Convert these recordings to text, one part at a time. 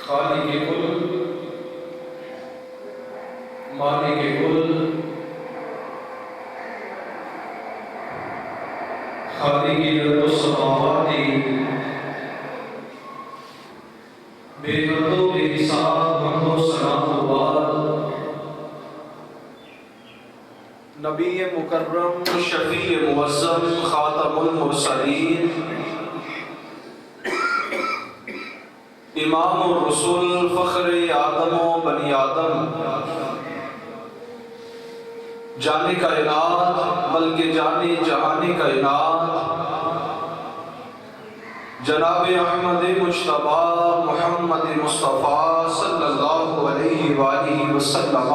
خالق کل، مالک کل، خالق الارض والسماوات بے حد و بے حساب حمد و ثنا و بعد، نبی مکرم شفیع معظم خاتم المرسلین امام الرسل فخر آدم و بنی آدم جان کائنات بلکہ جان جہان کائنات جناب احمد مجتبی محمد مصطفیٰ صلی اللہ علیہ وآلہ وسلم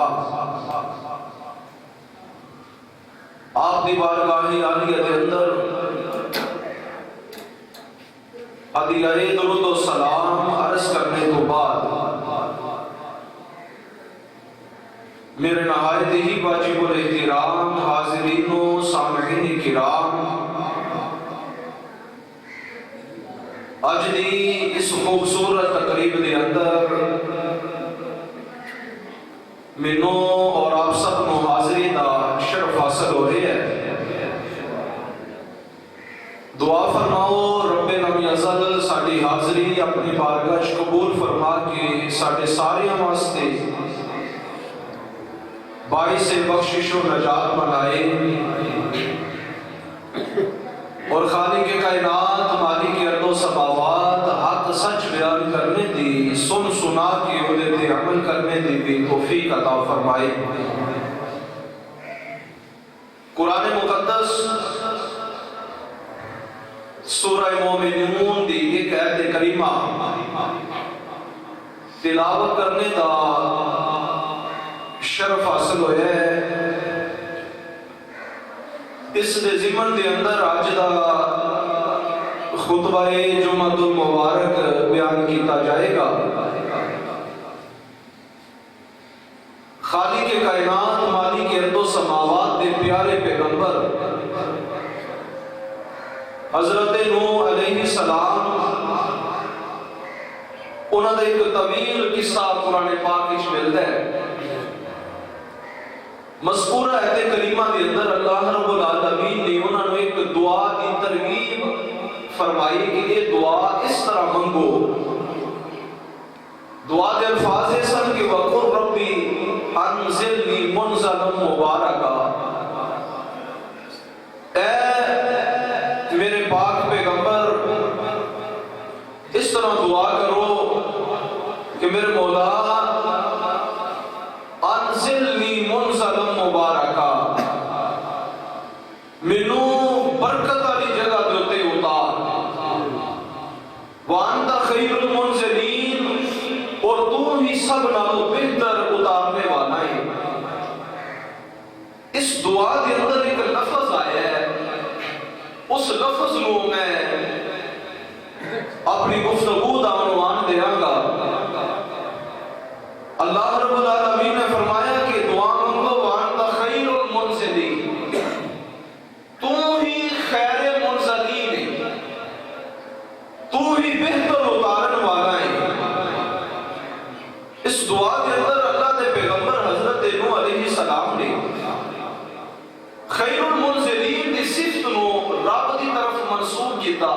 آپ دی بارگاہ عالیہ دے اندر عدیہ درود و سلام عرض کرنے تو بعد میرے نہایت ہی واجب الاحترام حاضرین و سامعین کرام، اج دی اس خوبصورت تقریب دے اندر مینوں اور آپ سب نو حاضری دا شرف حاصل ہو رہی ہے۔ دعا فرماؤ رب نمی ازل ساڈی حاضری اپنی بارگاہ قبول فرما کے ساڈے سارے واسطے باعث بخشش و نجات بنائے، اور خالق کائنات مالک ارض و سماوات حق سچ بیان کرنے دی سن سنا کے اودے تے عمل کرنے دی بھی توفیق عطا فرمائے۔ قرآن مقدس سورہ مومنون دی ایک آیت کریمہ تلاوت کرنے دا شرف حاصل ہویا ہے۔ اس دے ضمن دے اندر آج دا خطبہ جمعۃ المبارک بیان کیتا جائے گا۔ خالق کائنات مالک ارض و سماوات دے پیارے پیغمبر حضرت نوح علیہ السلام انہوں نے ایک طویل قصہ قرآن پاک وچ ملتا ہے۔ مذکورہ آیت کریمہ کے اندر اللہ رب العالمین نے انہوں نے ایک دعا کی ترغیب فرمائی کہ یہ دعا اس طرح منگو۔ دعا کے الفاظ سن کہ وَقُلْ رَبِّ أَنزِلْنِي مُنزَلًا مُبَارَكًا، اے میرے پاک پیغمبر اس طرح دعا کرو کہ میرے مولا انزلنی منزلا مبارکا، مینوں برکت والی جگہ دے اوتے اتار، وانت خیر المنزلین، اور تو ہی سب نالوں بہتر اتارنے والا ہے۔ اس دعا کے اندر ایک لفظ آیا ہے، اس لفظ کو میں اپنی گفتگو دا عنوان دیاں گا۔ اللہ رب العالمین نے فرمایا کہ دعا منگو وانت خیر المنزلین، تو ہی خیر منزلین ہے، تو ہی بہتر اتارن والا ہے۔ اس دعا کے اندر اللہ کے پیغمبر حضرت نوح علیہ السلام نے خیر المنزلین کی صفت نو رب کی طرف منسوب کیتا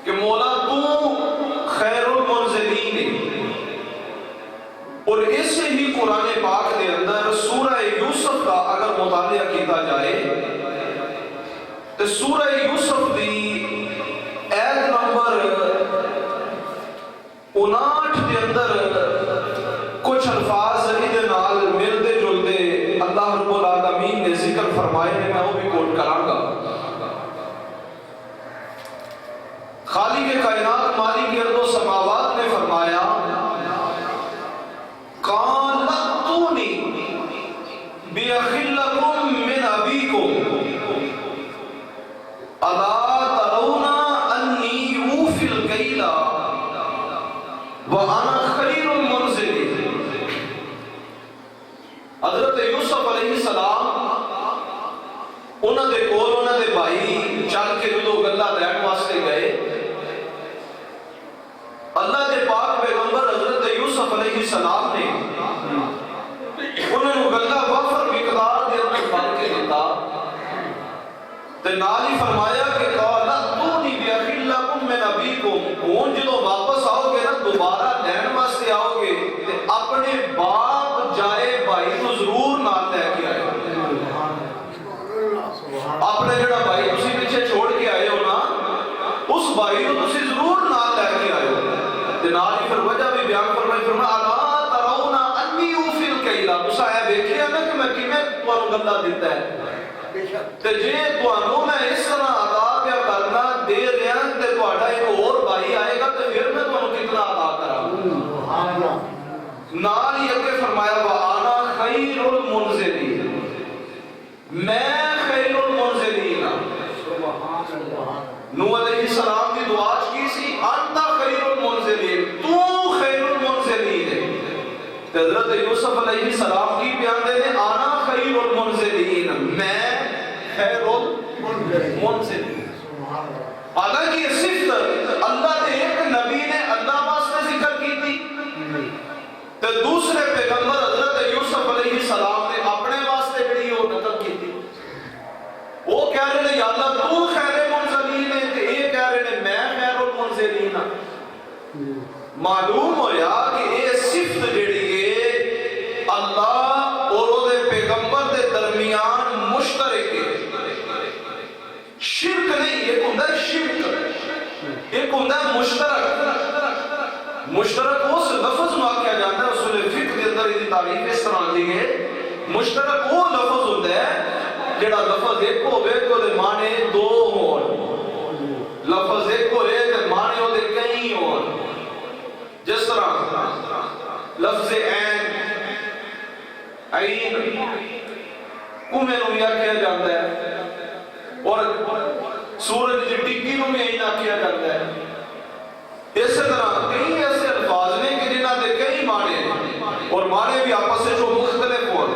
کہ مولا تو خیر المنزلین ہے۔ اور اس سے ہی قرآن پاک کے اندر سورہ یوسف کا اگر مطالعہ کیتا جائے تو سورہ یوسف دی ایت نمبر 59 کے اندر کچھ الفاظ ادھے نال ملتے جلتے اللہ رب العالمین نے ذکر فرمائے ہیں، میں وہ بھی کوٹ کراں گا۔ خالق کائنات مالک ارض و سماوات نے فرمایا قال ائتونی بأخ لکم من ابیکم الا ترون انی اوفی الکیل وانا خیر المنزلین۔ حضرت یوسف علیہ السلام انہوں دے کول انہوں دے بھائی چل کے جو گلا لین واسطے گئے، اللہ دے پاک پیغمبر اس بھائی کو تسی ضرور نال لے کے آئے تے نال ہی پھر وجہ بھی بیان فرمائی فرمایا الا ترون انی اوفی الکیلا تسا اے ویکھیا نا کہ میں کیویں تانوں گلا دیتا ہے تے جے تانوں میں اس طرح ادا کیا کرنا دے رہا تے تہاڈا ایک اور بھائی آئے گا تے پھر میں تانوں کتنا ادا کراں سبحان اللہ نال ہی اگے فرمایا وانا خیر المنزلین میں خیر المنزلین نوح علیہ السلام کی دعا کی سی انت خیر المنزلین تو خیر المنزلین ہے حضرت یوسف علیہ السلام کی بیان دے دے انا خیر المنزلین میں خیر المنزلین حالانکہ یہ صفت اللہ نے ایک نبی نے اللہ واسطے ذکر کی تھی تو دوسرے پیغمبر حضرت یوسف علیہ السلام نے اپنے واسطے بڑی وہ نقل کی تھی وہ کہہ رہے ہیں یا اللہ تو خیر منزلین ہے کہ یہ کہہ رہے ہیں میں خیر المنزلین معلوم ہویا کہ یہ صفت جڑی ہے اللہ اور وہ پیغمبر دے درمیان مشترک ہے شرک نہیں ایک ہوتا ہے شرک ایک ہوتا ہے مشترک اس لفظ میں کیا جاتا ہے اصول فقہ کے اندر یہ تعریف اس طرح دی ہے مشترک وہ لفظ ہوتا ہے جڑا لفظ ایک ہوے تو دے معنی دو ہون لفظ ایک ہوے تے معنی او دے کئی ہون جس طرح لفظ عین کومے نو بھی کیا جاتا ہے اور سورج کی ٹکی نو بھی عین کیا جاتا ہے اس طرح کئی ایسے الفاظ نے کہ جنہاں دے کئی معنی ہیں اور معنی بھی آپس سے جو مختلف ہون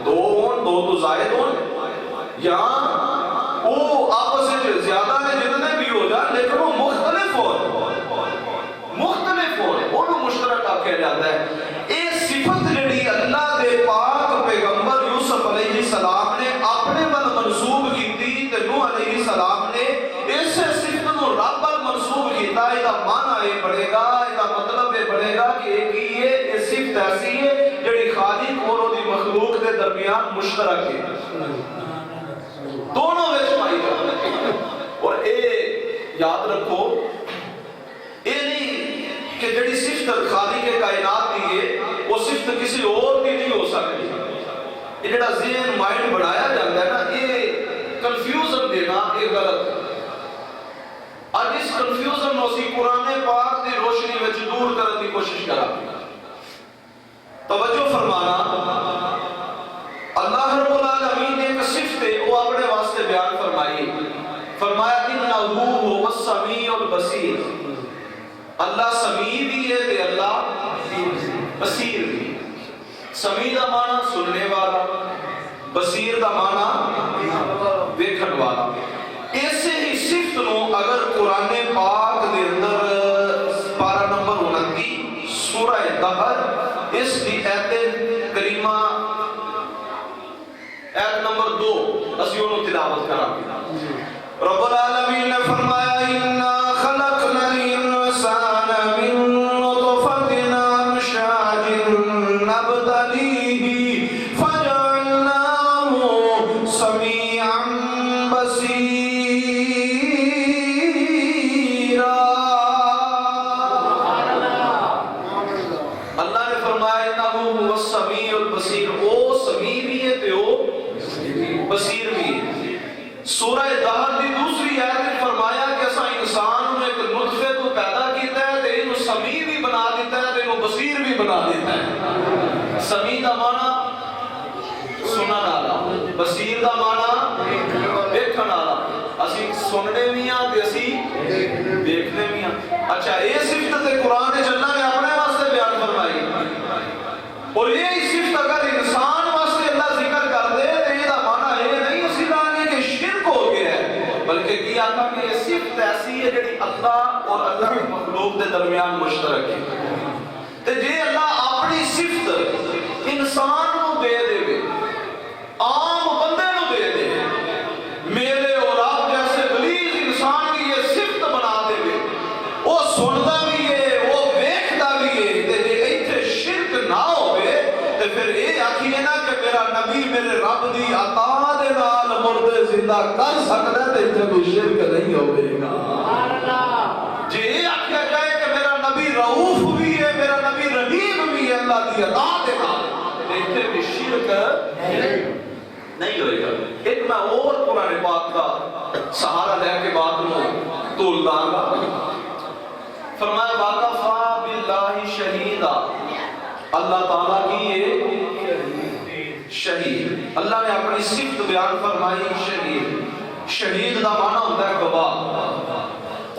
دو تو زائد ہون یا وہ آپس سے زیادہ نے جتنے بھی ہو جائیں لیکن وہ مختلف ہون انہوں مشترک کیا جاتا ہے یہ صفت جڑی اللہ دے پاک پیغمبر یوسف علیہ السلام نے اپنے بل منصوب کی تھی تے نوح علیہ السلام نے اس صفت نو رب ال منصوب کیتا ہے دا معنی یہ بڑھے گا دا مطلب یہ بڑھے گا کہ ایک ہی یہ صفت ایسی ہے جڑی خالق اور دی مخلوق دے درمیان مشترک ہے دونوں وچ پائی جاتی ہے اور اے یاد رکھو اے نہیں کہ جڑی صفت خالق کائنات دی ہے وہ صفت کسی اور کی نہیں ہو سکتی یہ جڑا ذہن مائنڈ بڑھایا جاتا ہے نا یہ کنفیوژن دینا یہ غلط ہے آج اس کنفیوژن نو سی قرآن پاک دی روشنی وچ دور کرنے کی کوشش کرا توجہ فرمانا اللہ رب العالمین نے ایک صفت ہے وہ اپنے واسطے بیان فرمائی فرمایا انہو هو السمیع البصیر اللہ سمیع بھی ہے تے اللہ بصیر بھی سمیع دا معنی سننے والا بصیر دا معنی دیکھن والا ایسے ہی صفت نو اگر قرآن پاک دے اندر پارہ نمبر 29 سورہ دہر اس دی ایت کریمہ ایت نمبر 2 اسی انہوں تلاوت کرا رب العالمین نے فرمایا اِنَّا خَلَقْنَا الْإِنسَانَ مِن نُطْفَةٍ أَمْشَاجٍ نَبْتَلِيهِ فَجَعَلْنَاهُ سَمِيعًا بَصِيرًا اللہ نے فرمایا انہو هو السمیع البصیر او سمیع بھی ہے تے او بصیر بھی ہے سورہ دہر دی دوسری آیت میں فرمایا کہ اسا انسان نے ایک نطفے کو پیدا کیتا ہے تے انہوں سمیع بھی بنا دیتا ہے تے انہوں بصیر بھی بنا دیتا ہے سمیع دا معنی سنن والا بصیر دا معنی دیکھن والا اسی سننے بھی ہاں تے اسی دیکھنے بھی ہاں اچھا یہ صفت تے قرآن اللہ نے اپنے واسطے بیان فرمائی اور یہ صفت اگر انسان واسطے اللہ ذکر کر دے تو یہ دا معنی یہ نہیں اسی لانے کہ شرک ہو گیا ہے بلکہ یہ آتا کہ یہ صفت ایسی ہے جڑی اللہ اور اللہ کی مخلوق دے درمیان مشترک ہے تے جے اللہ اپنی صفت انسان کو دے دے عام بندے کو دے دے میرے اور آپ جیسے غلیظ انسان کی یہ صفت بنا دے وہ سنتا بھی ہے وہ ویکھتا بھی ہے تے جے ایتھے شرک نہ ہوئے تے پھر یہ آکھیے نا کہ میرا نبی میرے رب دی عطا دے نال مردے زندہ کر سکتا ہے تے ایتھے کوئی شرک نہیں ہوئے گا میرا نبی رحیم بھی ہے اللہ دی عطا دے نال اتنے بھی شرک نہیں ہوئے گا. ایک میں اور قرآن پاک کا سہارا لے کے بات میں تول داں گا. فرمایا وَقَفَى بِاللَّهِ شَهِيدًا اللہ تعالیٰ کی یہ شہید. اللہ نے اپنی صفت بیان فرمائی شہید. شہید دا معنی ہوتا ہے گواہ.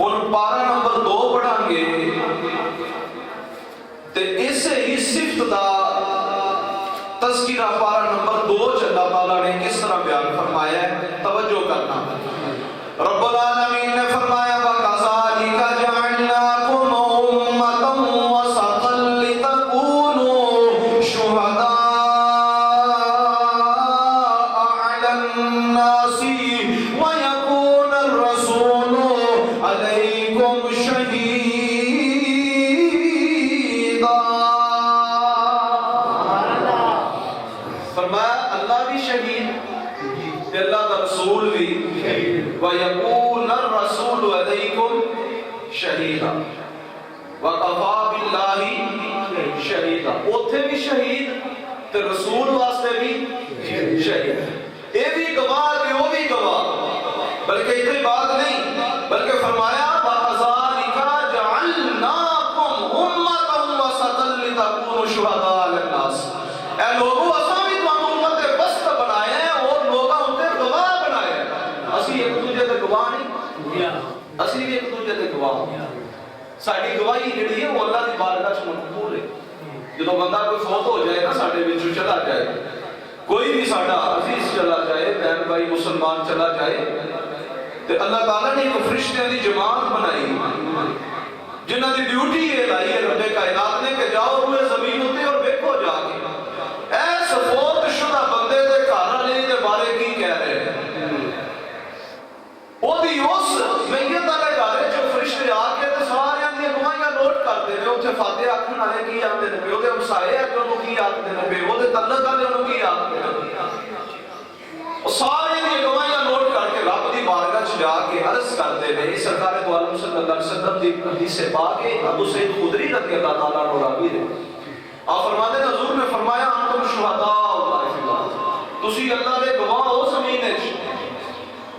اور پارہ نمبر 2 پڑھیں گے تے اسے ہی صفت دا تذکرہ پارہ نمبر 2 اللہ تعالیٰ نے کس طرح بیان فرمایا ہے توجہ کرنا. رب العالمین نے فرمایا وَكَذَلِكَ جَعَلْنَاكُمْ أُمَّةً وَسَطًا لِتَكُونُوا شُهَدَاءَ عَلَى النَّاسِ وَيَكُونَ الرَّسُولُ عَلَيْكُمْ شَهِيدًا. فرمایا اللہ بھی شہید تے اللہ کا رسول بھی وَيَكُونَ الرَّسُولُ عَلَيْكُمْ شَهِيدًا وَكَفَى بِاللَّهِ شَهِيدًا. اوتھے بھی شہید تے رسول واسطے بھی شہید. اے بھی گواہ تے او بھی گواہ. بلکہ اتنی بات نہیں بلکہ فرمایا وَكَذَلِكَ جَعَلْنَاكُمْ أُمَّةً وَسَطًا لِتَكُونُوا شُهَدَاءَ عَلَى النَّاسِ. اے لوگوں اساں بھی تانوں امت وسط بنائے ہیں اور لوگاں تے گواہ بنائے ہیں. اسی ایک دوسرے تے گواہ نہیں اسی بھی ایک دوسرے تے گواہ. ساری گواہی جڑی ہے وہ اللہ دی بارگاہ وچ مقبول ہے. جدوں بندہ کوئی فوت ہو جائے نا ساڈے وچوں چلا جائے کوئی بھی ساڈا عزیز چلا جائے بہن بھائی مسلمان چلا جائے تے اللہ تعالیٰ نے ایک فرشتیاں دی جماعت بنائی جنہاں دی ڈیوٹی یہ لائی ہے رب کائنات نے کہ جاؤ روئے زمین اتے اور دیکھو جا کے ایس فوت شدہ بندے دے گھر والے دے بارے کی کہہ رہے ہیں. وہ دی اس میت والے گھر جو فرشتے آ کے تے سارے دی گواہیاں نوٹ کرتے ہیں. اوتھے فاتحہ آکھن والے کی آکھدے نے پے، اودے ہمسائے اگوں کی آکھدے نے پے، اودے تعلق والے انہوں کی آکھدے نے. وہ سارے دی گواہیاں نوٹ کر کے رب دی بارگاہ وچ جا کے عرض کرتے ہیں. سرکار دو عالم صلی اللہ علیہ وسلم دی حدیث پاک ہے ابو سعید خدری رضی اللہ تعالیٰ عنہ راوی ہے. آپ فرماتے ہیں حضور نے فرمایا انتم شہداء اللہ فی الارض. تسی اللہ دے گواہ ہو زمین وچ.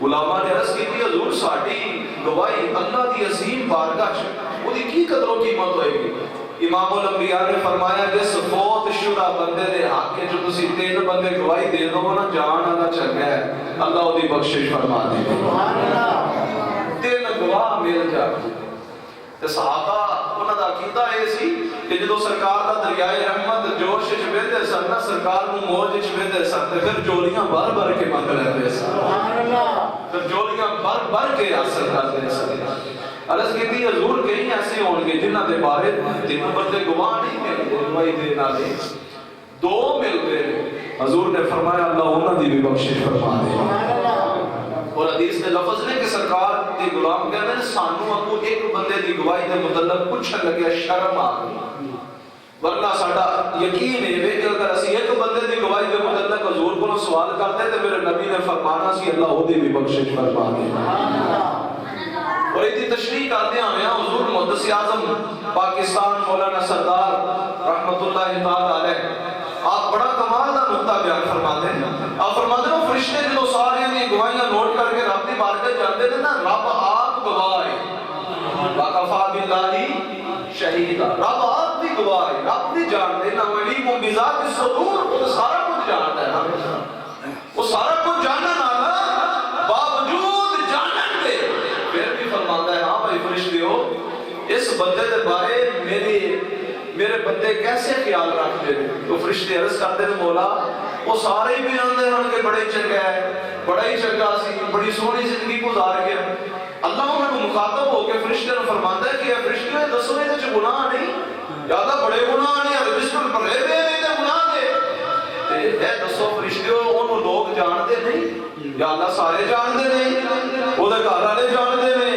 علماء نے عرض کی حضور ساڈی گواہی اللہ دی عظیم بارگاہ وچ اودی کی قدر و قیمت ہوئے گی. امام الانبیاء نے فرمایا جس فوت شدہ بندے دے حق وچ تسی 3 بندے گواہی دے دو نا جان والا چنگا ہے اللہ اودی بخشش فرما دے. سبحان اللہ. 3 گواہ مل جائے تے صحابہ انہاں دا عقیدہ اے سی کہ جدوں سرکار دا دریائے رحمت جوش وچ وہدے سن نا سرکار نوں موج وچ وہدے سن تے پھر جولیاں بھر بھر کے منگ لیندے سن. سبحان اللہ. پھر جولیاں بھر بھر کے حاصل کردے سن. عرض کیتی حضور کہیں ایسے ہون گے جنہاں دے بارے 3 بندے گواہ نہیں ملتے گواہی دین والے 2 ملتے ہیں. حضور نے فرمایا اللہ انہاں دی بھی بخشش فرما دے. سبحان اللہ. اور حدیث نے لفظ نے کہ سرکار دی غلام کہندے نے سانو اگوں ایک بندے دی گواہی دے متعلق پوچھن لگیا شرم آ گئی ورنہ ساڈا یقین ہے کہ اگر اسی ایک بندے دی گواہی دے متعلق حضور کو سوال کرتے تے میرے نبی نے فرمانا سی اللہ او دی بھی بخشش فرما دے. اور ایتی تشریح کرتے ہیں حضور محدث اعظم پاکستان مولانا سردار رحمت اللہ تعالی علیہ آپ بڑا کمال دا نقطہ بیان فرماتے ہیں. آپ فرماتے ہیں فرشتے جدوں سارے دی گواہیاں نوٹ کر کے رب دی بارگاہ جاندے نے نا رب آپ گواہ ہے. وَكَفَى بِاللَّهِ شَهِيدًا. رب آپ بھی گواہ ہے. رب بھی جانتے ہیں نا علیم بذات الصدور وہ سارا کچھ جانتا ہے نا. وہ سارا کچھ جاننے والا باوجود جانن دے پھر بھی فرماتا ہے ہاں بھائی فرشتے ہو اس بندے دے بارے میرے بندے کیسے خیال رکھتے ہیں. تو فرشتے عرض کرتے ہیں مولا وہ سارے بھی آندے ہیں کہ بڑے چنگا ہے بڑا ہی چنگا سی بڑی سونی زندگی گزار گیا. اللہ انہوں نے مخاطب ہو کے فرشتے نے فرماتا ہے کہ اے فرشتے دسو یہ تے گناہ نہیں زیادہ بڑے گناہ نہیں رجسٹر بھرے ہوئے نے تے گناہ دے تے اے دسو فرشتے انہوں لوگ جانتے نہیں یا اللہ سارے جانتے نہیں وہ دے گھر والے جانتے نے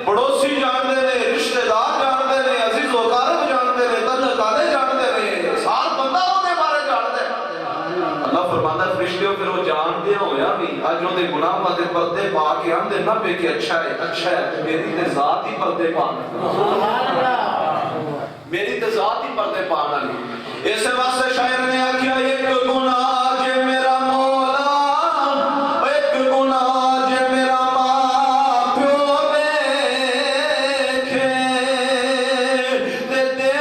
پڑوسی جانتے نے رشتہ دار جانتے نے عزیز و اقارب جانتے نے تعلقات جانتے نے سار بندہ ہونے بارے جانتے ہیں. اللہ فرماتا ہے فرشتوں پھر وہ جانتے ہویا بھی اج وہ دے گناہ مدے پردے پا کے آندے نہ پہ کہ اچھا ہے میری تے ذات ہی پردے پا. سبحان اللہ. میری تے ذات ہی پردے پانا نہیں. اس واسطے شاعر نے آکھیا ایک گناہ جے میرا مولا، ایک گناہ جے میرا ماں پیو ویکھے تے دے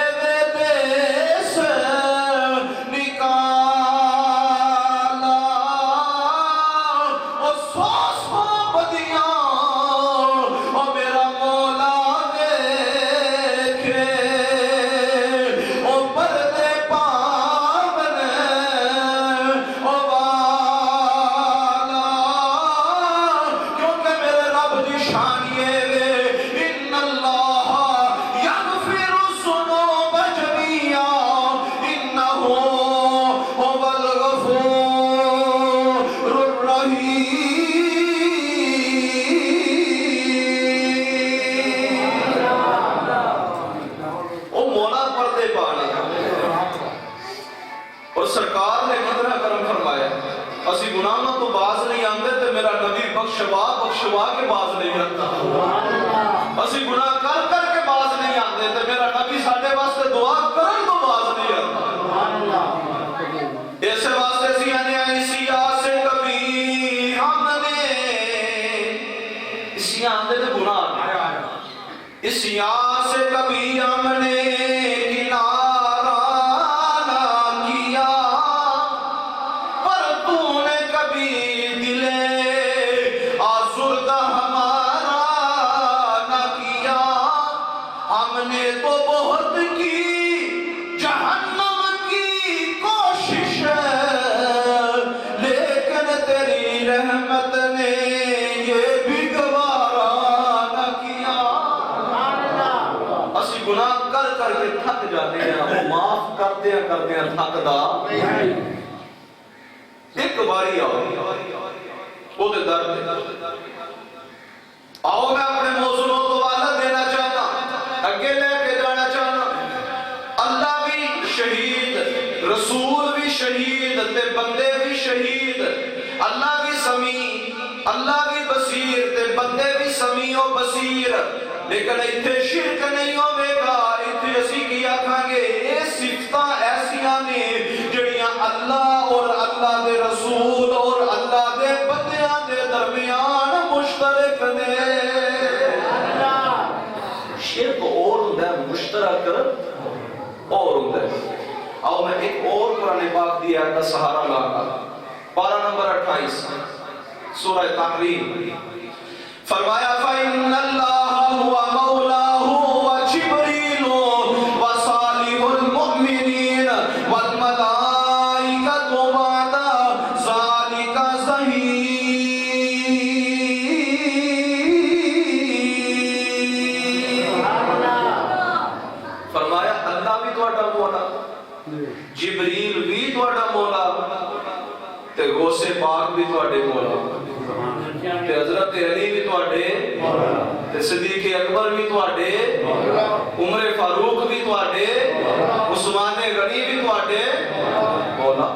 دیس نکالا. او سو سو بدیاں او میرا مولا ویکھے او پردے پاون او والا. کیونکہ میرے رب دی شان یہ وے ان اللہ یغفر الذنوب جميعا انہ هو الغفور الرحیم. او مولا پردے پانے اور سرکار نے کتنا کرم فرمایا. اسی گناہوں تو باز نہیں آندے تے میرا نبی بخشوا کے باز نہیں رکھتا. اسی گناہ کر کر کے باز نہیں آندے تے میرا نبی ساڈے واسطے دعا کرن تو باز نہیں آندا. اس واسطے اسی آنے اسیا سے کبھی ہم نے اسیا آندے تے گناہ اسیا سے کبھی ہم نے کنارہ نہ کیا پر تو نے کبھی دلے آزردہ ہمارا نہ کیا. ہم نے تو بہت کی جہنم کی کوشش لیکن تیری رحمت نے یہ بھی گوارا نہ کیا. اسی گناہ کر کر کے تھک جاتے ہیں، وہ معاف کرتے ہیں تھک دا ایک باری آؤ وہ دے درد. آؤ میں اپنے موضوعوں کو والا دینا چاہتا، اگے لے کے جانا چاہتا. اللہ بھی شہید، رسول بھی شہید تے بندے بھی شہید. اللہ بھی سمیع، اللہ بھی بصیر تے بندے بھی سمیع و بصیر. لیکن اتھے شرک نہیں ہوئے گا. اتھے اسی کی آکھاں گے یہ صفتاں ایسیاں نے جڑیاں اللہ اور اللہ دے رسول اور اللہ دے بندیاں دے درمیان مشترک نے. شرک اور ہوتا ہے، مشترک اور ہوتا ہے. آؤ میں ایک اور قرآن پاک دی آیت کا سہارا لاگا. پارہ نمبر 28 سورہ تحریم. فرمایا فَإِنَّ اللَّهَ هُوَ مَوْلَاهُ وَجِبْرِيلُ وَصَالِحُ الْمُؤْمِنِينَ وَالْمَلَائِكَةُ بَعْدَ ذَلِكَ ظَهِيرٌ. فرمایا اللہ بھی تہاڈا مولا، جبریل بھی تہاڈا مولا تے غوث پاک بھی تہاڈے مولا تے حضرت علی بھی تہاڈے تے صدیق اکبر بھی تہاڈے، عمر فاروق بھی تہاڈے، عثمان غنی بھی تہاڈے مولا.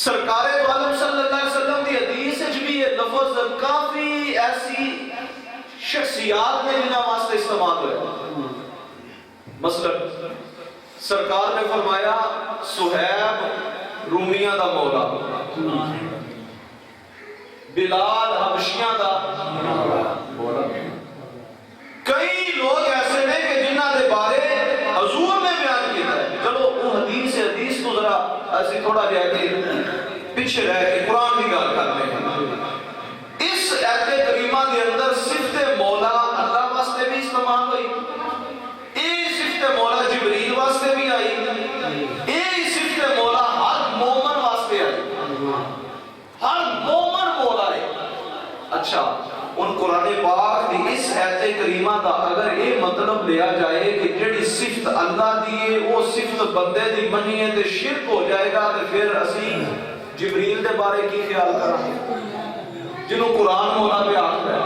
سرکار دو عالم صلی اللہ علیہ وسلم دی حدیث وچ بھی یہ لفظ کافی ایسی شخصیات نے جنہاں واسطے استعمال ہوئے. مثلا سرکار نے فرمایا صہیب رومیاں دا مولا، بلال حبشیاں دا مولا. کئی لوگ ایسے نے کہ جنہاں دے بارے حضور نے بیان کیا ہے. چلو وہ حدیث تو ذرا ایسی تھوڑا جائے کہ پیچھے رہ کے قرآن کی گال کرنے ہیں. اس آیت کریمہ کے اندر صفت مولا اللہ واسطے بھی استعمال ہوئی، یہ صفت مولا جبریل واسطے بھی آئی، یہ صفت مولا ہر مومن واسطے آئی. ہر مومن مولا ہے. اچھا ان قرآن پاک دی اس آیت کریمہ دا اگر یہ مطلب لیا جائے کہ جڑی صفت اللہ دی ہے وہ صفت بندے دی بنی ہے تے شرک ہو جائے گا، تو پھر اسی جبریل دے بارے کی خیال کریں جنہوں قرآن مولا پہ آتا ہے.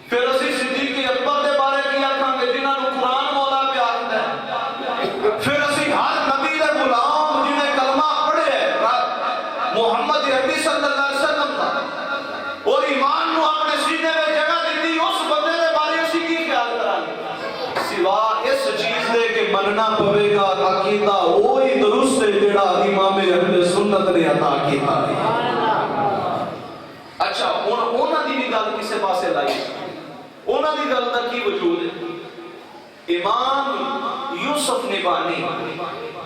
پھر اسی صدیق اکبر دے بارے کی آکھاں گے جنہوں قرآن مولا پہ آتا ہے. پھر اسی ہر نبی دے غلام جنہیں کلمہ پڑھے محمد عربی صلی اللہ علیہ وسلم کا اور ایمان نو اپنے سینے میں جگہ دیتی، اس بندے دے بارے اسی کی خیال کریں گے سوا اس عطا کیتا ہے۔ اچھا ہن انہاں دی بھی گل کسے پاسے لائی، انہاں دی گل دا کی وجود ہے؟ امام یوسف نبانی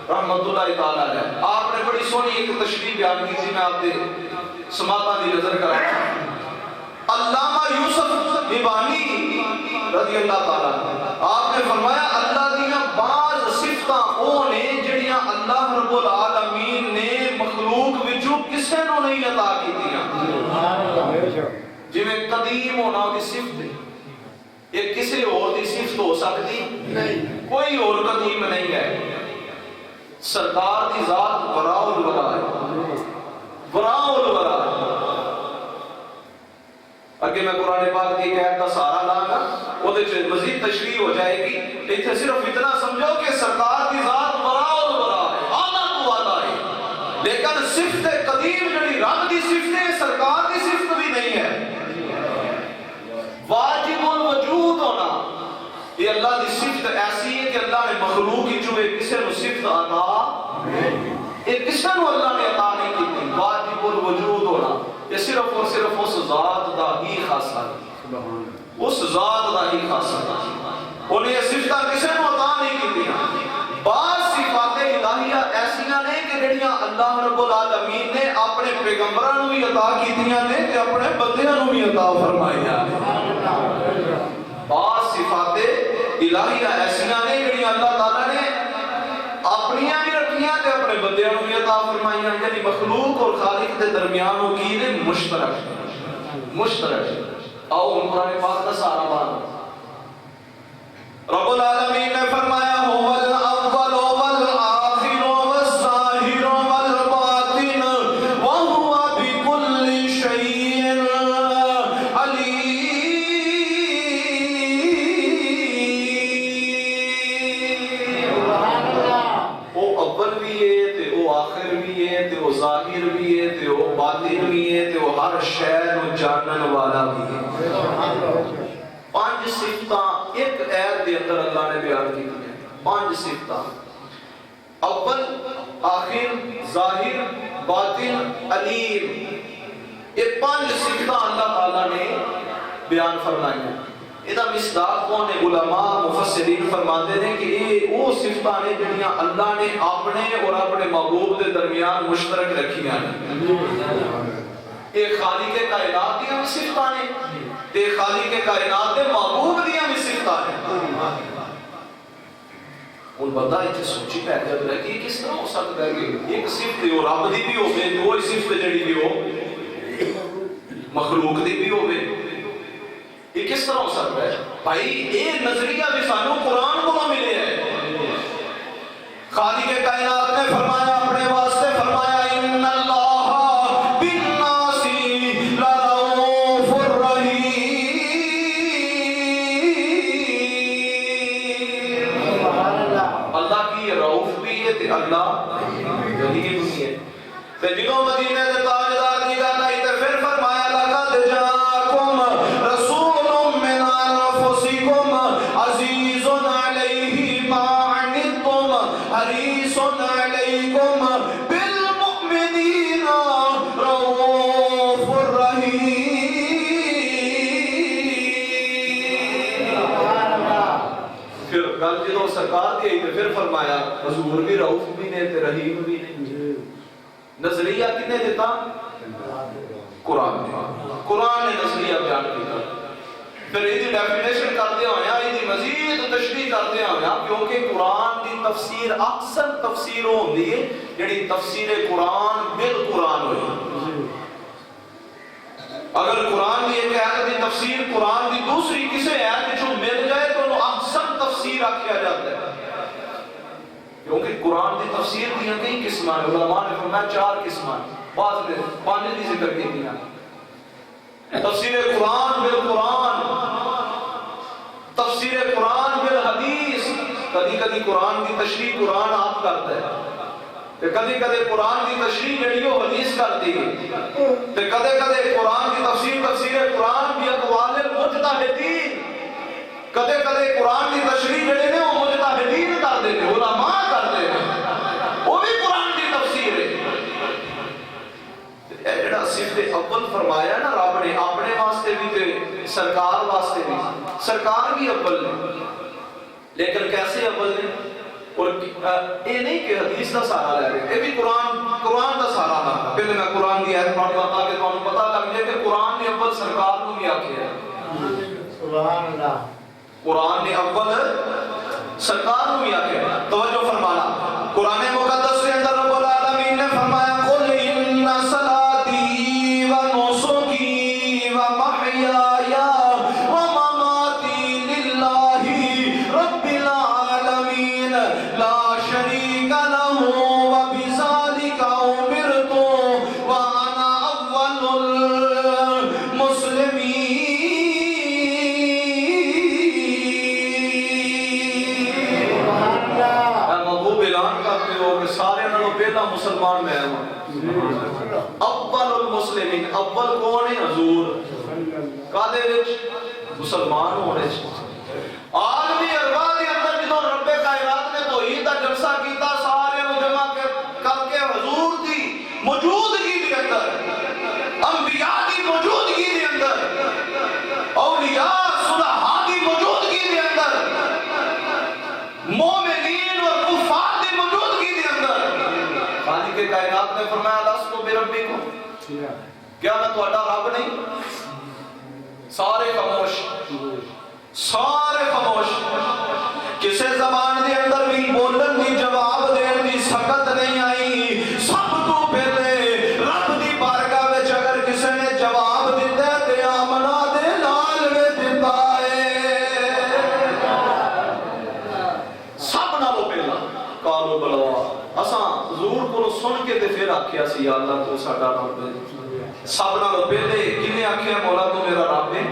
رحمت اللہ تعالی علیہ، آپ نے بڑی سونی ایک تشریح بیان کی تھی، میں آپ دے سماعتاں دی نظر کراں۔ علامہ یوسف نبانی رضی اللہ تعالیٰ آپ نے فرمایا اللہ دیاں بعض صفتاں او نے جڑیاں اللہ رب العالمین نے مخلوق وچوں کسے نو نہیں عطا کیتیاں، جویں قدیم ہونا دی صفت ہے، یہ کسی اور دی صفت ہو سکتی نہیں، کوئی اور قدیم نہیں ہے۔ سرکار دی ذات وراء الورا ہے، وراء الورا ہے۔ اگے میں قرآن پاک کی قید کا سہارا لاں گا، وہ مزید تشریح ہو جائے گی، اتنے صرف اتنا سمجھو کہ سرکار کی ذات وراء الورا ہے، اعلیٰ تو اعلیٰ ہے، لیکن صفت قدیم جڑی رب دی صفت ہے سرکار دی صفت بھی نہیں ہے۔ واجب الوجود ہونا یہ اللہ دی صفت ایسی ہے کہ اللہ نے مخلوق ہی جو کسی نو صفت عطا یہ کسی نو اللہ نے عطا نہیں کی، واجب الوجود ہونا یہ صرف اور صرف اس ذات دا ہی خاصہ ہے، اس ذات دا ہی خاصہ ہے، انہیں یہ صفتاں کسی نو عطا نہیں کی۔ بعض صفات الہیہ ایسیاں نے کہ جڑیاں اللہ رب العالمین نے اپنے پیغمبراں نو بھی عطا کیتیاں نے تے اپنے بندیاں نو بھی عطا فرمائیاں۔ بعض صفات الہیہ ایسیاں نے جڑیاں اللہ تعالیٰ نے اپنیاں بھی رکھیاں تے اپنے بندیاں نو بھی عطا فرمائیاں، یعنی مخلوق اور خالق دے درمیان وہ کی نے مشترک مشترک۔ آؤ ہم قرآن پاک کا سارا بات رب العالمین نے فرمایا هو الاول والآخر والظاہر والباطن وهو بكل شيء علیم۔ وہ اول بھی ہے تے وہ آخر بھی ہے تے وہ ظاہر بھی ہے تے وہ باطن بھی ہے تے وہ ہر شے نو جانن والا بھی ہے۔ پانچ صفتاں ایک ایت دے اندر اللہ نے بیان کی ہیں، پانچ صفتاں، اول آخر ظاہر باطن علیم، یہ پانچ صفتاں اللہ تعالیٰ نے بیان فرمائی ہیں۔ ادا مصداق کون ہے؟ علماء مفسرین فرماتے ہیں کہ یہ وہ صفتاں نے جڑیاں اللہ نے اپنے اور اپنے محبوب دے درمیان مشترک رکھیاں ہیں۔ یہ خالق کائنات دیاں بھی صفتاں نے تے خالق کائنات دے محبوب دیاں بھی صفتاں ہیں۔ ان بندہ اتنے سوچی پہ جب رہے کہ کس طرح ہو سکتا ہے کہ ایک صفت وہ رب دی بھی ہوگی، دو صفت جڑی بھی ہو مخلوق دی بھی ہوگی، یہ کس طرح ہو سکتا ہے؟ بھائی یہ نظریہ بھی سانو قرآن کو ملے ہے۔ خالق کائنات نے فرمایا اپنے واسطے فرمایا ان اللہ بالناس لرؤوف الرحیم۔ اللہ کی رؤوف بھی ہے تے اللہ رحیم بھی ہے۔ تے جنہوں مدینے دے تاجدار دی گل آئی تے پھر فرمایا لقد جاءکم رسول من انفسکم عزیز علیہ ما عنتم حریص علیکم بالمؤمنین رؤوف الرحیم۔ پھر گل جدوں سرکار دی آئی تے پھر فرمایا حضور بھی رؤوف بھی نے تے رحیم بھی نے۔ نظریہ کنے دیتا؟ قرآن نے، قرآن نے نظریہ بیان کیا۔ پھر یہ ڈیفینیشن کرتے ہوئے یہ مزید تشریح کرتے ہوئے کیونکہ قرآن کی تفسیر اکثر تفسیر ہوتی ہے جڑی تفسیر قرآن بالقرآن ہوئی۔ اگر قرآن کی ایک آیت کی تفسیر قرآن کی دوسری کسی آیت جو مل جائے تو انہوں اکثر تفسیر آکھیا جاتا ہے، کیونکہ قرآن کی تفسیر دیاں کئی قسمیں ہیں۔ علماء نے فرمایا 4 قسمیں، بعض نے 5 کی ذکر کی دیا۔ تفسیر قرآن بالقرآن، تفسیر قرآن بالحدیث، کدی کدی قرآن کی تشریح قرآن آپ کرتا ہے، کدی کدی قرآن کی تشریح جڑی ہو حدیث کرتی ہے، کدی کدی قرآن کی تفسیر قرآن بھی اقوال المجتہدین، کدے کدے قرآن کی تشریح جڑے نے وہ مجتہدین کرتے ہیں، علماء کرتے ہیں، وہ بھی قرآن کی تفسیر ہے۔ اول فرمایا نا رب نے اپنے واسطے بھی تے سرکار واسطے بھی. سرکار بھی اول نے لیکن کیسے اول نے؟ اور یہ نہیں کہ حدیث کا سہارا لے رہے, یہ بھی قرآن کا سہارا لا. پہلے میں قرآن کی آیت پڑھ پاتا کہ تمہیں پتہ لگ جائے کہ قرآن نے اول سرکار کو بھی آکھیا ہے. سبحان اللہ. قرآن نے اول سرکار کو بھی آکھیا ہے. توجہ فرمانا, قرآن مقدس کے اندر رب العالمین نے فرمایا قل ان صلاتی و نسکی و محیای و مماتی للہ رب العالمین لا شریک لہ و بذالک امرت وانا اول المسلمین. سارے نالوں پہلا مسلمان میں ہوں. اول المسلمین, اول کون ہے؟ حضور. کادے وچ؟ مسلمان ہونے چ. عالمی ارواح دے اندر جدوں رب کائنات نے توحید دا جلسہ کیتا سارے نوں جمع کر کے حضور دی موجودگی دے اندر, انبیاء دی موجودگی دے اندر, اولیاء صلحاء دی موجودگی دے اندر, مومنین اور کفار دی موجودگی دے اندر خالق کائنات نے فرمایا لستو بربکم, کیا میں تہاڈا رب نہیں؟ سارے خاموش, سارے خاموش. کسے زبان دے اندر بھی بولن دی جواب دین دی سکت نہیں آئی. سب تو پہلے رب دی بارگاہ وچ اگر کسے نے جواب دیتا ہے تے آمنا دے نال وچ دتا ہے. سب نالوں پہلا کالو بلوا اساں حضور کو سن کے تے پھر آکھیا سی یا اللہ تو ساڈا رب ہے. سب نالوں پہلے کنے آکھیا مولا تو میرا رب ہے؟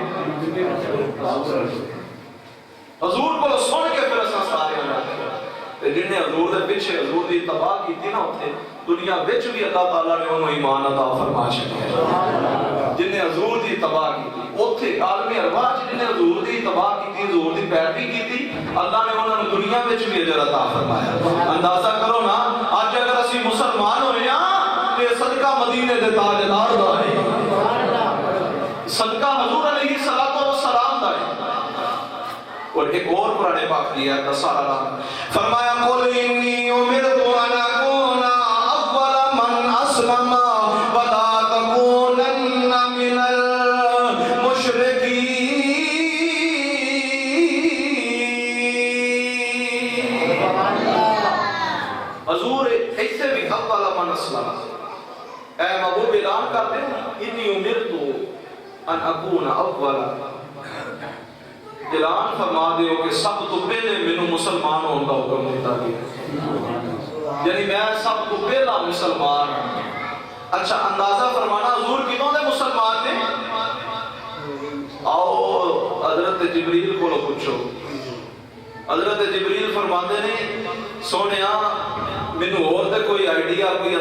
حضور کو سن کے پھر اساں سارے تے جن نے حضور دے پیچھے حضور دی اتباع کیتی نا اوتھے دنیا وچ بھی اللہ تعالیٰ نے انہوں ایمان عطا فرما چھڈیا. جن نے حضور دی اتباع کیتی اوتھے عالمی ارواح جن نے حضور دی اتباع کیتی, حضور دی پیروی کیتی, اللہ نے انہوں نے دنیا وچ بھی اجر عطا فرمایا. اندازہ کرو نا اج اگر اسی مسلمان ہوئے ہاں تے صدقہ مدینے دے تاجدار دا ہے, صدقہ حضور علیہ الصلوۃ والسلام دا ہے. اور ایک اور قرآن پاک دیا ہے سارا فرمایا قل انی امرت ان اکون اول من اسلم ولا تکونن من المشرکین. حضور ایسے بھی اول من اسلم, اے محبوب اعلان کر دیں انی امرت ان اکون اول, اعلان فرما دیو کہ سب تو پہلے مینوں مسلمان ہون دا حکم دیتا گیا, یعنی میں سب تو پہلا مسلمان. اچھا اندازہ فرمانا حضور کتوں دے مسلمان نے؟ آؤ حضرت جبریل کو پوچھو. حضرت جبریل فرماندے نے سونیا مینوں اور تے کوئی آئیڈیا کوئی